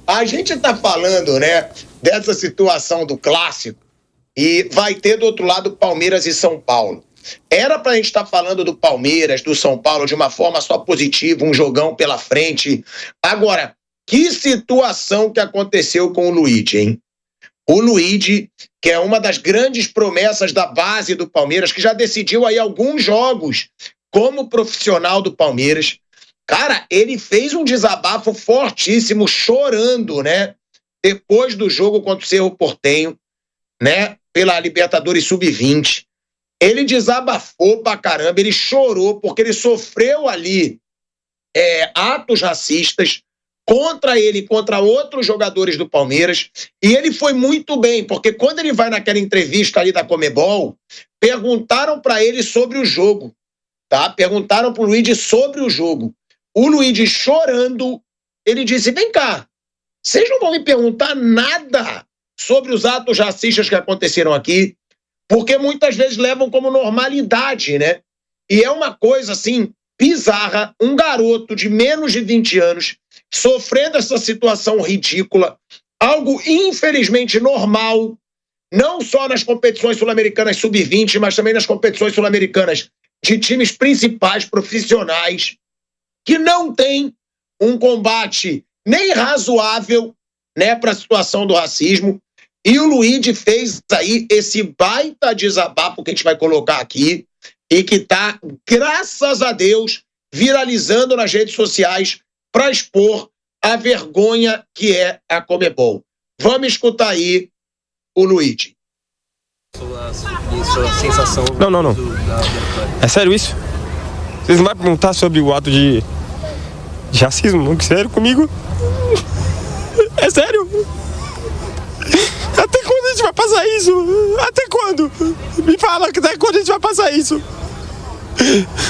a gente está falando, né, dessa situação do clássico e vai ter do outro lado Palmeiras e São Paulo. Era pra gente estar falando do Palmeiras, do São Paulo, de uma forma só positiva, um jogão pela frente. Agora, que situação que aconteceu com o Luigi, hein? O Luigi, que é uma das grandes promessas da base do Palmeiras, que já decidiu aí alguns jogos como profissional do Palmeiras. Cara, ele fez um desabafo fortíssimo, chorando, né? Depois do jogo contra o Cerro Porteño, né? Pela Libertadores Sub-20. Ele desabafou pra caramba, ele chorou porque ele sofreu ali atos racistas contra ele, contra outros jogadores do Palmeiras, e ele foi muito bem, porque quando ele vai naquela entrevista ali da Conmebol, perguntaram pra ele sobre o jogo, tá? Perguntaram pro Luigi sobre o jogo. O Luigi chorando, ele disse, vem cá, vocês não vão me perguntar nada sobre os atos racistas que aconteceram aqui, porque muitas vezes levam como normalidade, né? E é uma coisa, assim, bizarra, um garoto de menos de 20 anos sofrendo essa situação ridícula, algo infelizmente normal, não só nas competições sul-americanas sub-20, mas também nas competições sul-americanas de times principais, profissionais, que não tem um combate nem razoável, né, para a situação do racismo. E o Luigi fez aí esse baita desabafo que a gente vai colocar aqui e que tá, graças a Deus, viralizando nas redes sociais para expor a vergonha que é a Conmebol. Vamos escutar aí o Luigi. Sua sensação... Não. É sério isso? Vocês não vão perguntar sobre o ato de racismo? Não, sério comigo? É sério? Até quando a gente vai passar isso? Até quando? Me fala, até quando a gente vai passar isso?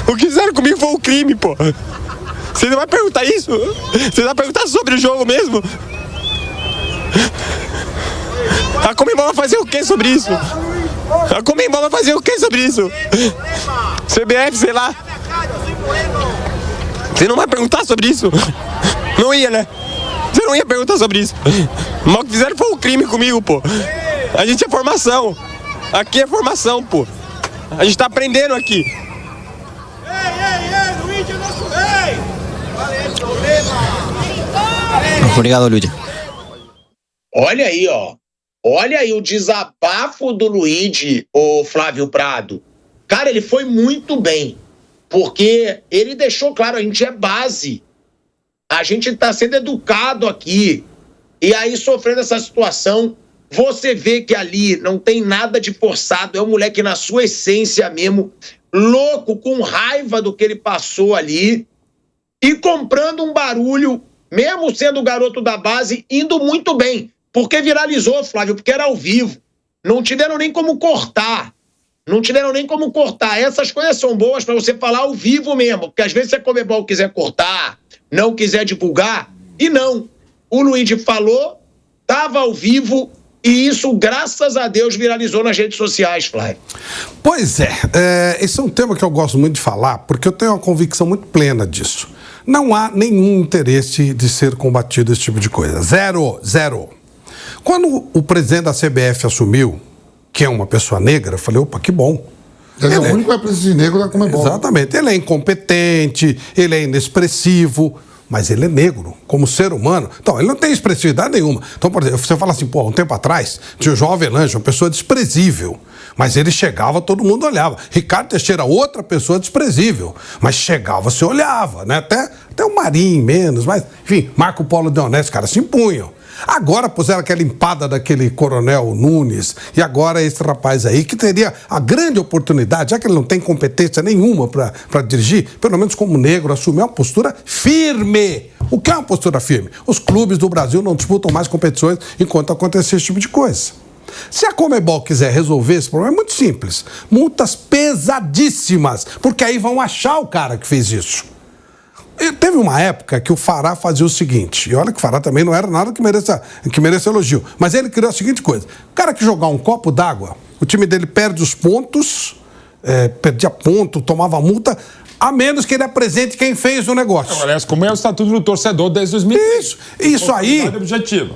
O que fizeram comigo foi um crime, pô. Você não vai perguntar isso? Você vai perguntar sobre o jogo mesmo? A Conmebol vai fazer o que sobre isso? A Conmebol vai fazer o que sobre isso? CBF, sei lá. Você não vai perguntar sobre isso? Não ia, né? Você não ia perguntar sobre isso. O mal que fizeram foi um crime comigo, pô. A gente é formação. Aqui é formação, pô. A gente tá aprendendo aqui. Ei, Luigi é nosso rei! Obrigado, Luigi. Olha aí, ó. Olha aí o desabafo do Luigi, o Flávio Prado. Cara, ele foi muito bem. Porque ele deixou claro, a gente é base. A gente tá sendo educado aqui. E aí, sofrendo essa situação, você vê que ali não tem nada de forçado. É um moleque na sua essência mesmo, louco, com raiva do que ele passou ali. E comprando um barulho, mesmo sendo o garoto da base, indo muito bem. Porque viralizou, Flávio, porque era ao vivo. Não tiveram nem como cortar. Essas coisas são boas para você falar ao vivo mesmo. Porque às vezes se a Conmebol quiser cortar, não quiser divulgar, e não. O Luigi falou, estava ao vivo, e isso, graças a Deus, viralizou nas redes sociais, Flávio. Pois é, esse é um tema que eu gosto muito de falar, porque eu tenho uma convicção muito plena disso. Não há nenhum interesse de ser combatido esse tipo de coisa. Zero. Quando o presidente da CBF assumiu, que é uma pessoa negra, eu falei, opa, que bom. Ele é o único presidente negro da Conmebol. Exatamente. Ele é incompetente, ele é inexpressivo, mas ele é negro, como ser humano. Então, ele não tem expressividade nenhuma. Então, por exemplo, você fala assim, pô, um tempo atrás, tinha o João Avelange, uma pessoa desprezível, mas ele chegava, todo mundo olhava. Ricardo Teixeira, outra pessoa desprezível, mas chegava, você olhava, né? Até o Marinho menos, mas, enfim, Marco Polo Deonés, os caras se impunham. Agora puseram aquela empada daquele coronel Nunes, e agora esse rapaz aí, que teria a grande oportunidade, já que ele não tem competência nenhuma para dirigir, pelo menos como negro, assumir uma postura firme. O que é uma postura firme? Os clubes do Brasil não disputam mais competições enquanto acontecer esse tipo de coisa. Se a Conmebol quiser resolver esse problema, é muito simples. Multas pesadíssimas, porque aí vão achar o cara que fez isso. Teve uma época que o Fará fazia o seguinte, e olha que o Fará também não era nada que mereça elogio, mas ele criou a seguinte coisa: o cara que jogar um copo d'água, o time dele perde os pontos, perdia ponto, tomava multa, A menos que ele apresente quem fez o negócio. Aliás, como é o estatuto do torcedor desde 2003.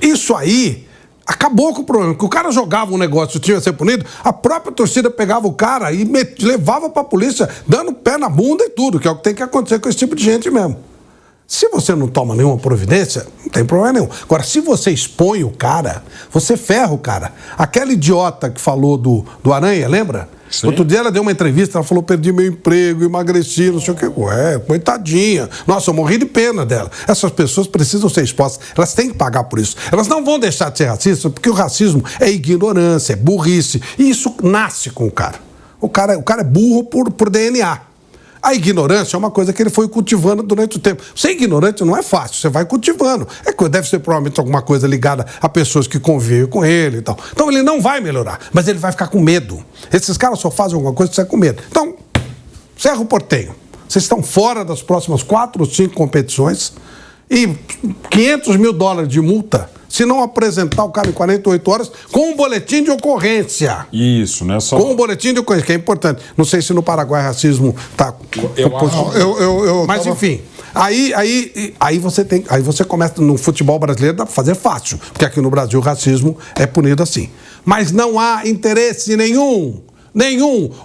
Isso aí acabou com o problema. Que o cara jogava um negócio, tinha que ser punido, a própria torcida pegava o cara e levava pra polícia, dando pé na bunda e tudo, que é o que tem que acontecer com esse tipo de gente mesmo. Se você não toma nenhuma providência, não tem problema nenhum. Agora, se você expõe o cara, você ferra o cara. Aquela idiota que falou do Aranha, lembra? Sim. Outro dia ela deu uma entrevista, ela falou, perdi meu emprego, emagreci, não sei o que. Ué, coitadinha. Nossa, eu morri de pena dela. Essas pessoas precisam ser expostas, elas têm que pagar por isso. Elas não vão deixar de ser racistas, porque o racismo é ignorância, é burrice. E isso nasce com o cara. O cara é burro por DNA. A ignorância é uma coisa que ele foi cultivando durante o tempo. Ser ignorante não é fácil, você vai cultivando. Deve ser provavelmente alguma coisa ligada a pessoas que convivem com ele e tal. Então ele não vai melhorar, mas ele vai ficar com medo. Esses caras só fazem alguma coisa que você com medo. Então, Cerro Porteño, vocês estão fora das próximas 4 ou 5 competições e $500 mil de multa se não apresentar o cara em 48 horas com um boletim de ocorrência. Isso, né? Só... Com um boletim de ocorrência, que é importante. Não sei se no Paraguai racismo está... Mas, enfim, aí você começa no futebol brasileiro, dá para fazer fácil, porque aqui no Brasil o racismo é punido assim. Mas não há interesse nenhum.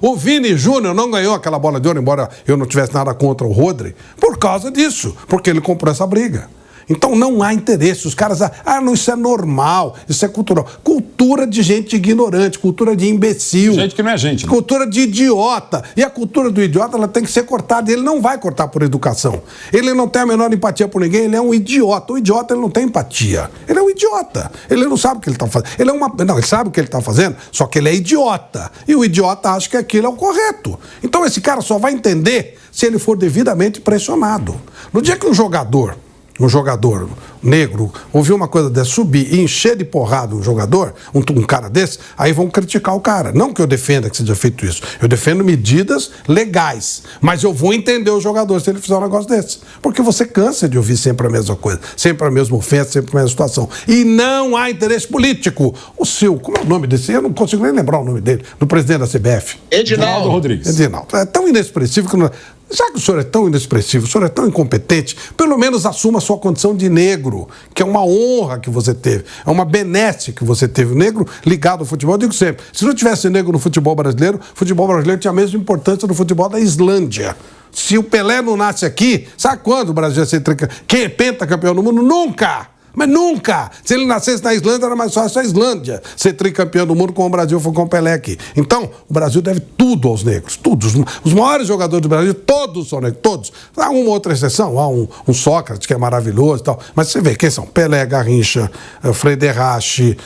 O Vini Júnior não ganhou aquela bola de ouro, embora eu não tivesse nada contra o Rodri, por causa disso, porque ele comprou essa briga. Então não há interesse. Os caras, não, isso é normal, isso é cultural. Cultura de gente ignorante, cultura de imbecil. Gente que não é gente. Né? Cultura de idiota. E a cultura do idiota, ela tem que ser cortada. Ele não vai cortar por educação. Ele não tem a menor empatia por ninguém, ele é um idiota. O idiota, ele não tem empatia. Ele é um idiota. Ele não sabe o que ele está fazendo. Ele sabe o que ele está fazendo, só que ele é idiota. E o idiota acha que aquilo é o correto. Então esse cara só vai entender se ele for devidamente pressionado. No dia que um jogador negro ouvir uma coisa dessa, subir e encher de porrada um jogador, um cara desse, aí vão criticar o cara. Não que eu defenda que seja feito isso. Eu defendo medidas legais. Mas eu vou entender o jogador se ele fizer um negócio desse. Porque você cansa de ouvir sempre a mesma coisa. Sempre a mesma ofensa, sempre a mesma situação. E não há interesse político. Como é o nome desse? Eu não consigo nem lembrar o nome dele. Do presidente da CBF. Edinaldo Rodrigues. Edinaldo. É tão inexpressivo que não... Já que o senhor é tão inexpressivo, o senhor é tão incompetente, pelo menos assuma a sua condição de negro, que é uma honra que você teve, é uma benesse que você teve. O negro ligado ao futebol, eu digo sempre, se não tivesse negro no futebol brasileiro tinha a mesma importância no futebol da Islândia. Se o Pelé não nasce aqui, sabe quando o Brasil ia ser pentacampeão do mundo? Nunca! Mas nunca! Se ele nascesse na Islândia, era mais fácil a Islândia ser tricampeão do mundo, como o Brasil foi com o Pelé aqui. Então, o Brasil deve tudo aos negros, todos. Os maiores jogadores do Brasil, todos são negros, todos. Há uma outra exceção, há um Sócrates, que é maravilhoso e tal. Mas você vê, quem são? Pelé, Garrincha, Frederich,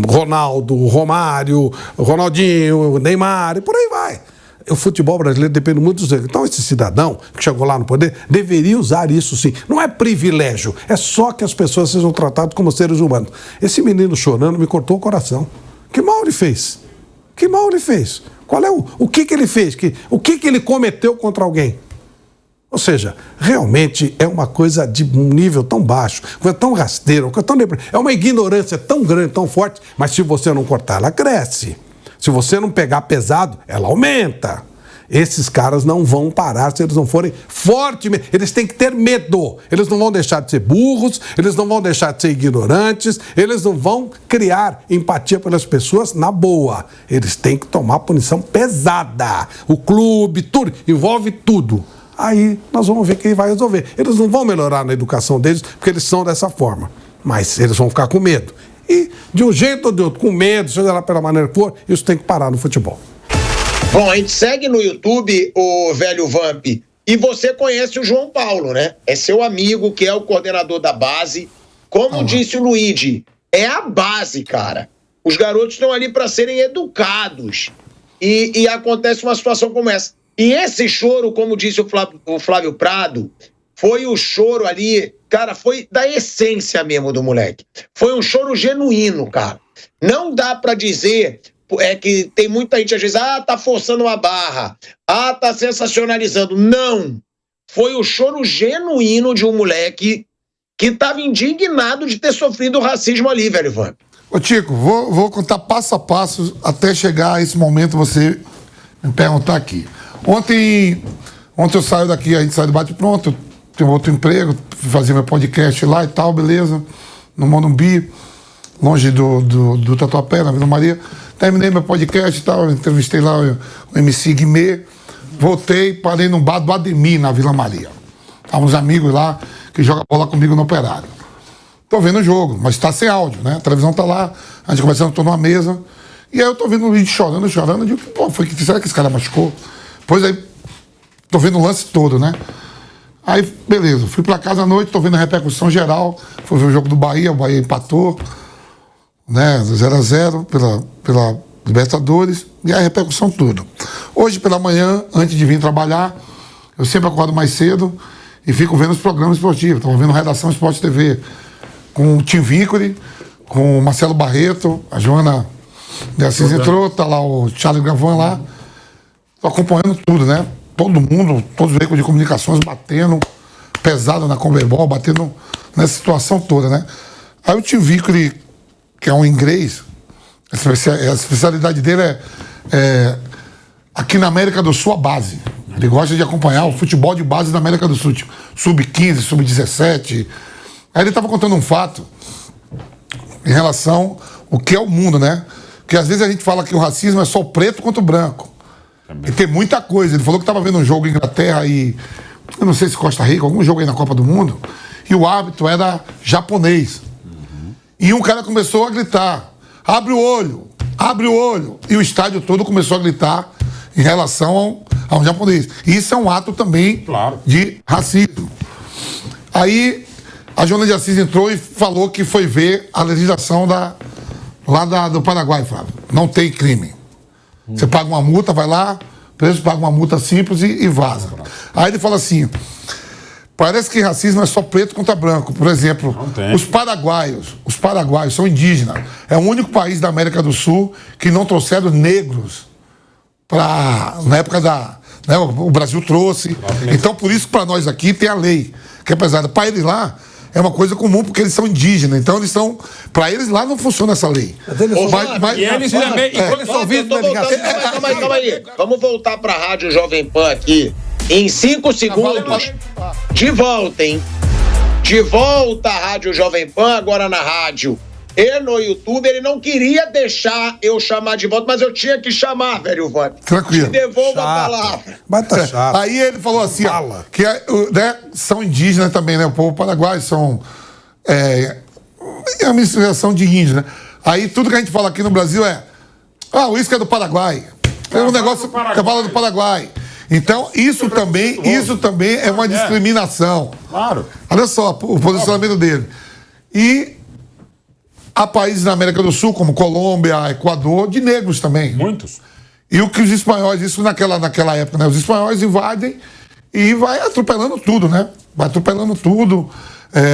Ronaldo, Romário, Ronaldinho, Neymar, e por aí vai. O futebol brasileiro depende muito dos negros. Então, esse cidadão que chegou lá no poder deveria usar isso sim. Não é privilégio, é só que as pessoas sejam tratadas como seres humanos. Esse menino chorando me cortou o coração. Que mal ele fez? Que mal ele fez? Qual é o que ele fez? O que ele cometeu contra alguém? Ou seja, realmente é uma coisa de um nível tão baixo, coisa tão rasteira, é uma ignorância tão grande, tão forte, mas se você não cortar, ela cresce. Se você não pegar pesado, ela aumenta. Esses caras não vão parar se eles não forem fortemente. Eles têm que ter medo. Eles não vão deixar de ser burros, eles não vão deixar de ser ignorantes, eles não vão criar empatia pelas pessoas na boa. Eles têm que tomar punição pesada. O clube, tudo, envolve tudo. Aí nós vamos ver quem vai resolver. Eles não vão melhorar na educação deles porque eles são dessa forma. Mas eles vão ficar com medo. E, de um jeito ou de outro, com medo, seja lá pela maneira que for, isso tem que parar no futebol. Bom, a gente segue no YouTube o Velho Vamp. E você conhece o João Paulo, né? É seu amigo, que é o coordenador da base. Como disse o Luigi, é a base, cara. Os garotos estão ali para serem educados. E acontece uma situação como essa. E esse choro, como disse o Flávio Prado, foi o choro ali, cara, foi da essência mesmo do moleque. Foi um choro genuíno, cara. Não dá pra dizer que tem muita gente às vezes, tá forçando uma barra, tá sensacionalizando. Não. Foi o choro genuíno de um moleque que tava indignado de ter sofrido o racismo ali, velho Vamp. Ô Tico, vou contar passo a passo até chegar a esse momento você me perguntar aqui. Ontem eu saio daqui, a gente sai do bate-pronto, tenho outro emprego, fui fazer meu podcast lá e tal, beleza, no Morumbi, longe do Tatuapé, na Vila Maria. Terminei meu podcast e tal, entrevistei lá o MC Guimê, voltei, parei num bar do Ademir, na Vila Maria. Há uns amigos lá que jogam bola comigo no Operário. Tô vendo o jogo, mas tá sem áudio, né? A televisão tá lá, a gente conversando, tô numa mesa. E aí eu tô vendo o Luiz chorando. Eu digo, pô, será que esse cara machucou? Pois aí, tô vendo o lance todo, né? Aí, beleza, fui pra casa à noite, tô vendo a repercussão geral. Fui ver o jogo do Bahia, o Bahia empatou, né? 0-0 pela Libertadores. E a repercussão tudo. Hoje, pela manhã, antes de vir trabalhar, eu sempre acordo mais cedo e fico vendo os programas esportivos. Tava vendo Redação Esporte TV com o Tim Vickery, com o Marcelo Barreto, a Joana de Assis entrou, tá lá o Charles Gavan lá. Tô acompanhando tudo, né? Todo mundo, todos os veículos de comunicações batendo pesado na Conmebol, batendo nessa situação toda, né? Aí o Tim Vickery, que é um inglês, a especialidade dele é aqui na América do Sul a base. Ele gosta de acompanhar o futebol de base da América do Sul, tipo, sub-15, sub-17. Aí ele estava contando um fato em relação ao que é o mundo, né? Porque às vezes a gente fala que o racismo é só o preto contra o branco. E tem muita coisa. Ele falou que estava vendo um jogo em Inglaterra e... eu não sei se Costa Rica, algum jogo aí na Copa do Mundo. E o árbitro era japonês. E um cara começou a gritar, abre o olho, abre o olho. E o estádio todo começou a gritar em relação a um japonês. E isso é um ato também de racismo. Aí a Joana de Assis entrou e falou que foi ver a legislação do Paraguai, Flávio. Não tem crime. Você paga uma multa, vai lá, preso paga uma multa simples e vaza. Aí ele fala assim, parece que racismo é só preto contra branco. Por exemplo, os paraguaios são indígenas. É o único país da América do Sul que não trouxeram negros na época da... né, o Brasil trouxe. Então, por isso que para nós aqui tem a lei, que é pesada. Para eles lá, é uma coisa comum, porque eles são indígenas. Então, eles são... Para eles lá não funciona essa lei. E eles também... Calma aí. Vamos voltar para a Rádio Jovem Pan aqui. Em 5 segundos, de volta, hein? De volta à Rádio Jovem Pan, agora na rádio e no YouTube. Ele não queria deixar eu chamar de volta, mas eu tinha que chamar, velho Vante. Tranquilo. Te devolvo a palavra. Mas tá chato. Aí ele falou assim, que né, são indígenas também, né? O povo paraguaio são... é uma miscigenação de índios, né? Aí tudo que a gente fala aqui no Brasil é... o uísque é do Paraguai. É um negócio... Cavalo do Paraguai. Então, isso também é uma discriminação. Claro. Olha só o posicionamento dele. E há países na América do Sul, como Colômbia, Equador, de negros também. Muitos. E o que os espanhóis, isso naquela época, né? Os espanhóis invadem e vai atropelando tudo, né? Vai atropelando tudo.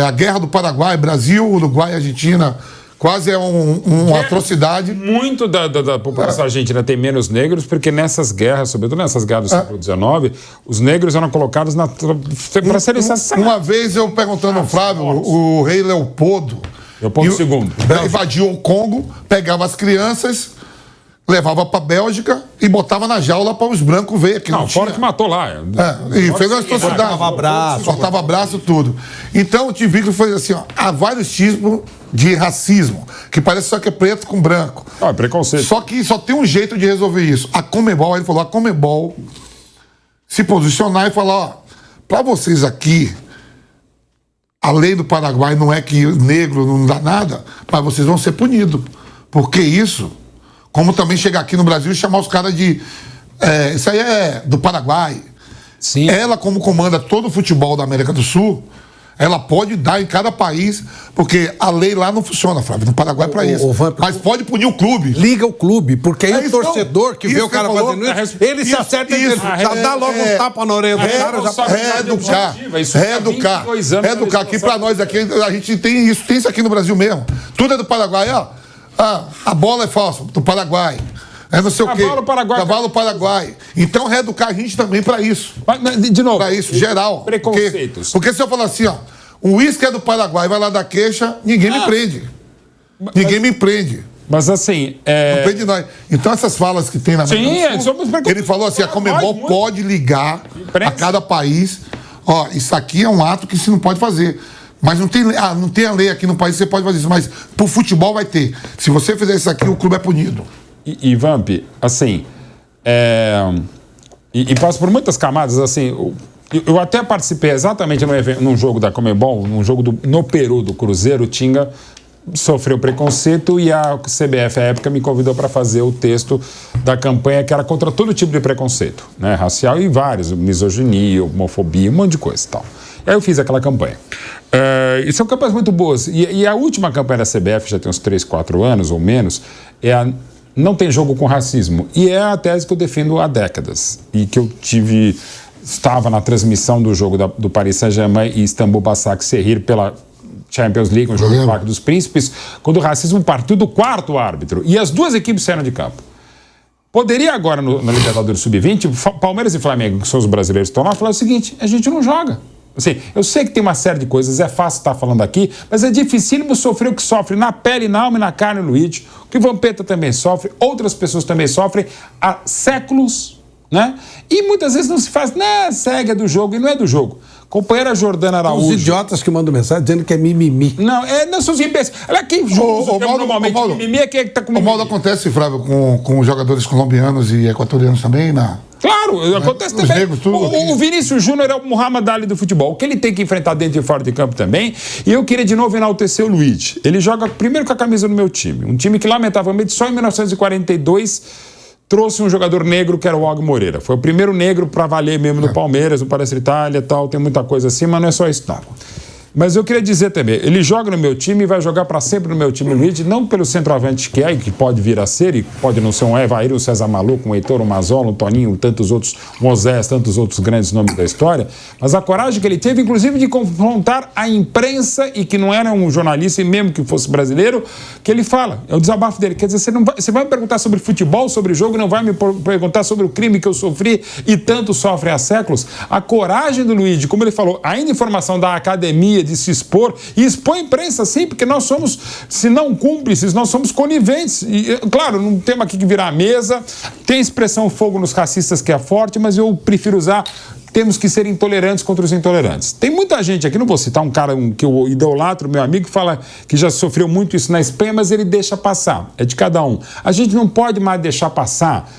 A Guerra do Paraguai, Brasil, Uruguai, Argentina... quase é uma atrocidade. Muito da população argentina tem menos negros, porque nessas guerras, sobretudo nessas guerras do século XIX, os negros eram colocados para serem assassinados. Uma vez eu perguntando ao Flávio, o rei Leopoldo II invadiu o Congo, pegava as crianças, levava para a Bélgica e botava na jaula para os brancos ver. Que não fora que matou lá. E fez uma atrocidade. Cortava braço, tudo. Então o Tivico foi assim, há vários tipos de racismo, que parece só que é preto com branco. É preconceito. Só que só tem um jeito de resolver isso. A Conmebol, ele falou, a Conmebol se posicionar e falar, para vocês aqui, a lei do Paraguai não é que negro não dá nada, mas vocês vão ser punidos. Porque isso, como também chegar aqui no Brasil e chamar os caras de... isso aí é do Paraguai. Sim. Ela, como comanda todo o futebol da América do Sul, ela pode dar em cada país, porque a lei lá não funciona, Flávio, no Paraguai para isso. Mas pode punir o clube. Liga o clube, porque aí o torcedor que vê o cara fazendo isso, ele se acerta e já dá logo um tapa na orelha do cara. Reeducar. Aqui para nós, aqui, a gente tem isso aqui no Brasil mesmo. Tudo é do Paraguai, ó. A bola é falsa, do Paraguai. Não sei o quê. Cavalo Paraguai. Então, reeducar a gente também para isso. De novo. Para isso, geral. Preconceitos. Porque se eu falar assim, o uísque é do Paraguai, vai lá dar queixa, ninguém me prende. Ninguém me prende. Mas assim... Não vem de nós. Então essas falas que tem na ele falou assim, a Conmebol pode ligar a cada país, ó, isso aqui é um ato que se não pode fazer. Mas não tem a lei aqui no país, você pode fazer isso. Mas pro futebol vai ter. Se você fizer isso aqui, o clube é punido. E Vamp, assim... E passa por muitas camadas, assim... Eu até participei exatamente num jogo da Conmebol, num jogo no Peru do Cruzeiro. O Tinga sofreu preconceito e a CBF, à época, me convidou para fazer o texto da campanha que era contra todo tipo de preconceito, né? Racial e vários, misoginia, homofobia, um monte de coisa e tal. E aí eu fiz aquela campanha. E são campanhas muito boas. E a última campanha da CBF, já tem uns 3, 4 anos ou menos, não tem jogo com racismo. E é a tese que eu defendo há décadas. E que eu estava na transmissão do jogo do Paris Saint-Germain e Istambul Başakşehir pela Champions League, um jogo do Parque dos Príncipes, quando o racismo partiu do 4º árbitro. E as duas equipes saíram de campo. Poderia agora, na Libertadores Sub-20, Palmeiras e Flamengo, que são os brasileiros que estão lá, falar o seguinte: a gente não joga. Assim, eu sei que tem uma série de coisas, é fácil estar falando aqui, mas é dificílimo sofrer o que sofre na pele, na alma e na carne, Luigi. O que o Vampeta também sofre, outras pessoas também sofrem há séculos, né? E muitas vezes não se faz, né? Segue, é do jogo, e não é do jogo. Companheira Jordana Araújo. Os idiotas que mandam mensagem dizendo que é mimimi. Não são os imbecil. Olha quem usa normalmente mimimi é quem está com mimimi. O mal acontece, Flávio, com jogadores colombianos e equatorianos também, Claro, acontece também. Negros, o Vinícius Júnior é o Muhammad Ali do futebol. O que ele tem que enfrentar dentro e fora de campo também. E eu queria de novo enaltecer o Luigi. Ele joga primeiro com a camisa do meu time. Um time que, lamentavelmente, só em 1942 trouxe um jogador negro que era o Og Moreira. Foi o primeiro negro para valer mesmo no Palmeiras, no Palestra Itália e tal. Tem muita coisa assim, mas não é só isso, não. Mas eu queria dizer também, ele joga no meu time e vai jogar para sempre no meu time, Luigi, não pelo centroavante que é, e que pode vir a ser, e pode não ser um Evair, um César Maluco, um Heitor, um Mazola, um Toninho, tantos outros, Moisés, tantos outros grandes nomes da história, mas a coragem que ele teve, inclusive, de confrontar a imprensa, e que não era um jornalista, e mesmo que fosse brasileiro, que ele fala, é o desabafo dele. Quer dizer, você vai me perguntar sobre futebol, sobre jogo, não vai me perguntar sobre o crime que eu sofri e tanto sofre há séculos? A coragem do Luigi, como ele falou, ainda informação da academia, de se expor, e expor a imprensa sim, porque nós somos, se não cúmplices, nós somos coniventes. E, claro, não temos aqui que virar a mesa, tem a expressão fogo nos racistas que é forte, mas eu prefiro usar, temos que ser intolerantes contra os intolerantes. Tem muita gente aqui, não vou citar um cara que eu idolatro, meu amigo, que fala que já sofreu muito isso na Espanha, mas ele deixa passar, é de cada um. A gente não pode mais deixar passar,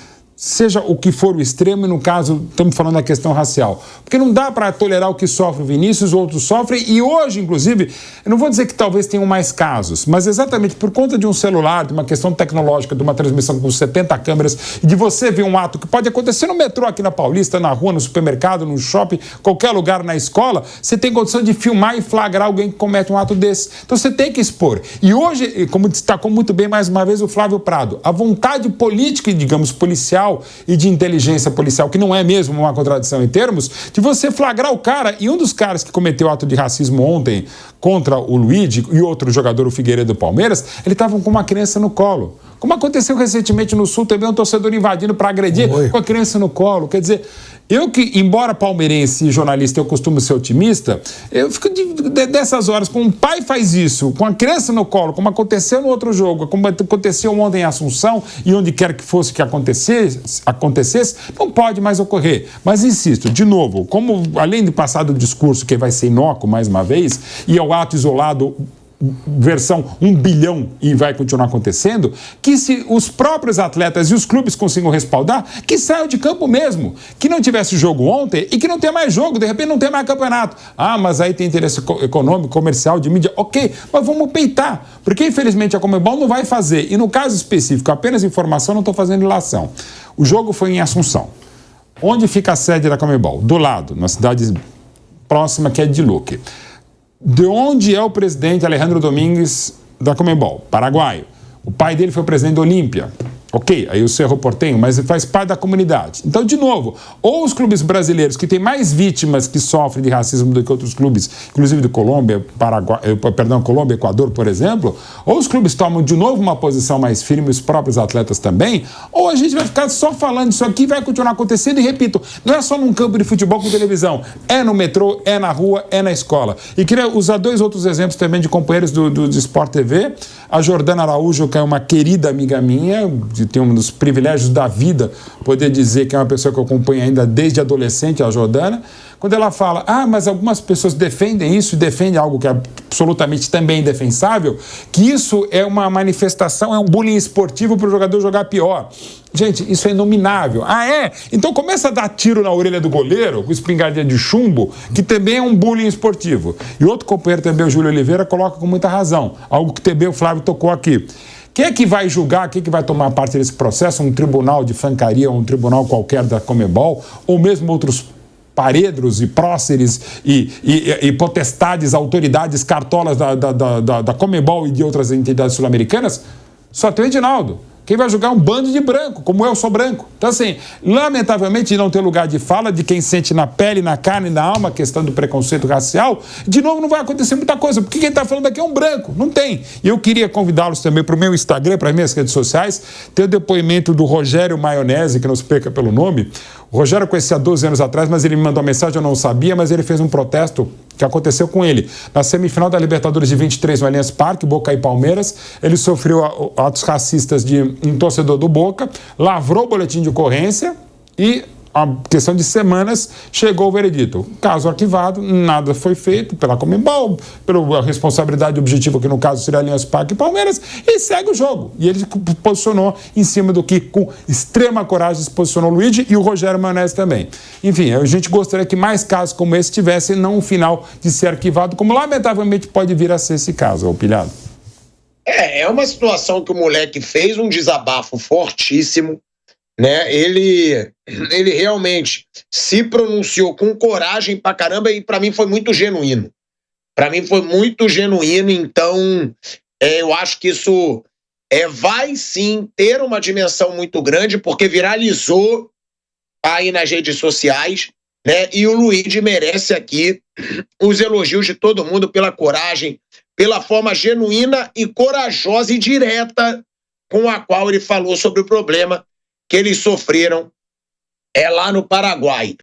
seja o que for o extremo, e no caso, estamos falando da questão racial. Porque não dá para tolerar o que sofre o Vinícius, outros sofrem, e hoje, inclusive, eu não vou dizer que talvez tenham mais casos, mas exatamente por conta de um celular, de uma questão tecnológica, de uma transmissão com 70 câmeras, e de você ver um ato que pode acontecer no metrô aqui na Paulista, na rua, no supermercado, no shopping, qualquer lugar, na escola, você tem condição de filmar e flagrar alguém que comete um ato desse. Então você tem que expor. E hoje, como destacou muito bem mais uma vez o Flávio Prado, a vontade política e, digamos, policial e de inteligência policial, que não é mesmo uma contradição em termos, de você flagrar o cara. E um dos caras que cometeu ato de racismo ontem contra o Luigi e outro jogador, o Figueiredo do Palmeiras, ele estava com uma criança no colo. Como aconteceu recentemente no Sul, também um torcedor invadindo para agredir com a criança no colo. Quer dizer, eu que, embora palmeirense e jornalista, eu costumo ser otimista, eu fico dessas horas, com um pai faz isso, com a criança no colo, como aconteceu no outro jogo, como aconteceu ontem em Assunção, e onde quer que fosse que acontecesse, não pode mais ocorrer. Mas insisto, de novo, como além de passar do discurso que vai ser inócuo mais uma vez, e é o ato isolado versão 1 bilhão e vai continuar acontecendo, que se os próprios atletas e os clubes consigam respaldar, que saiam de campo mesmo, que não tivesse jogo ontem e que não tenha mais jogo, de repente não tem mais campeonato. Ah, mas aí tem interesse econômico, comercial, de mídia, ok, mas vamos peitar, porque infelizmente a Conmebol não vai fazer, e no caso específico, apenas informação, não estou fazendo ilação. O jogo foi em Assunção. Onde fica a sede da Conmebol? Do lado, na cidade próxima, que é de Luque. De onde é o presidente Alejandro Domingues da Conmebol? Paraguaio. O pai dele foi o presidente da Olímpia. Ok, aí o Cerro Porteño, mas faz parte da comunidade. Então, de novo, ou os clubes brasileiros que têm mais vítimas que sofrem de racismo do que outros clubes, inclusive do Colômbia, Colômbia, Equador, por exemplo, ou os clubes tomam de novo uma posição mais firme, os próprios atletas também, ou a gente vai ficar só falando isso aqui e vai continuar acontecendo. E repito, não é só num campo de futebol com televisão, é no metrô, é na rua, é na escola. E queria usar 2 outros exemplos também de companheiros do Sport TV. A Jordana Araújo, que é uma querida amiga minha, tem um dos privilégios da vida poder dizer que é uma pessoa que eu acompanho ainda desde adolescente, a Jordana, quando ela fala, mas algumas pessoas defendem isso, defendem algo que é absolutamente também indefensável, que isso é uma manifestação, é um bullying esportivo para o jogador jogar pior. Gente, isso é inominável. Então começa a dar tiro na orelha do goleiro, com espingardinha de chumbo, que também é um bullying esportivo. E outro companheiro também, o Júlio Oliveira, coloca com muita razão, algo que também o Flávio tocou aqui. Quem é que vai julgar, quem é que vai tomar parte desse processo? Um tribunal de francaria, um tribunal qualquer da Conmebol, ou mesmo outros paredros e próceres e potestades, autoridades cartolas da Conmebol e de outras entidades sul-americanas? Só tem o Edinaldo. Quem vai julgar é um bando de branco, como eu sou branco. Então, assim, lamentavelmente, não ter lugar de fala de quem sente na pele, na carne e na alma a questão do preconceito racial, de novo não vai acontecer muita coisa, porque quem está falando aqui é um branco, não tem. E eu queria convidá-los também para o meu Instagram, para as minhas redes sociais, ter o depoimento do Rogério Maionese, que não se perca pelo nome. O Rogério eu conheci há 12 anos atrás, mas ele me mandou uma mensagem, eu não sabia, mas ele fez um protesto que aconteceu com ele. Na semifinal da Libertadores de 23 no Allianz Parque, Boca e Palmeiras, ele sofreu atos racistas de um torcedor do Boca, lavrou o boletim de ocorrência e, a questão de semanas, chegou o veredito. Caso arquivado, nada foi feito pela Conmebol, pela responsabilidade objetiva, que no caso seria Allianz Parque e Palmeiras, e segue o jogo. E ele posicionou em cima do que, com extrema coragem, se posicionou o Luigi e o Rogério Maionese também. Enfim, a gente gostaria que mais casos como esse tivessem, não um final de ser arquivado, como lamentavelmente pode vir a ser esse caso, ô Pilhado. É uma situação que o moleque fez um desabafo fortíssimo, né? Ele realmente se pronunciou com coragem pra caramba e pra mim foi muito genuíno. Então eu acho que isso vai sim ter uma dimensão muito grande, porque viralizou aí nas redes sociais, né? E o Luigi merece aqui os elogios de todo mundo pela coragem, pela forma genuína e corajosa e direta com a qual ele falou sobre o problema que eles sofreram lá no Paraguai.